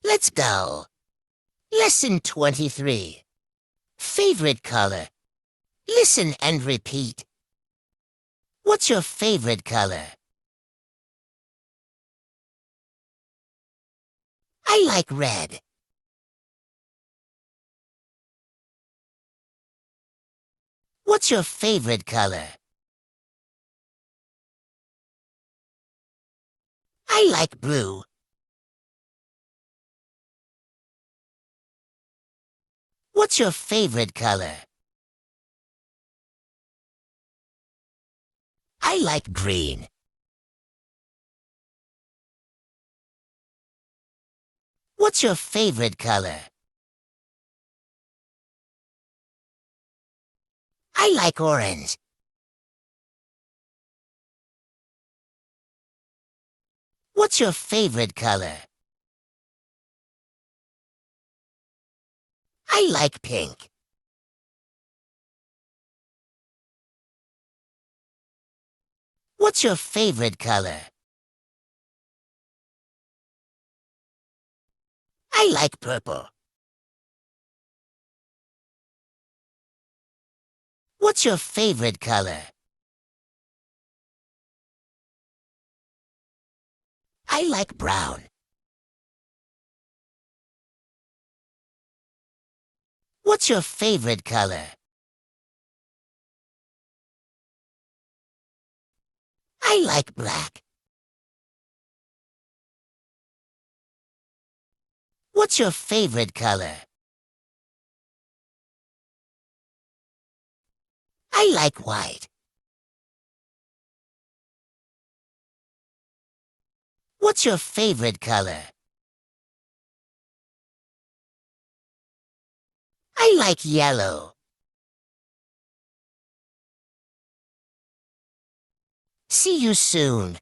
Let's go. Lesson 23. Favorite color. Listen and repeat. What's your favorite color? I like red. What's your favorite color? I like blue. What's your favorite color? I like green. What's your favorite color? I like orange. What's your favorite color? I like pink. What's your favorite color? I like purple. What's your favorite color? I like brown. What's your favorite color? I like black. What's your favorite color? I like white. What's your favorite color? I like yellow. See you soon.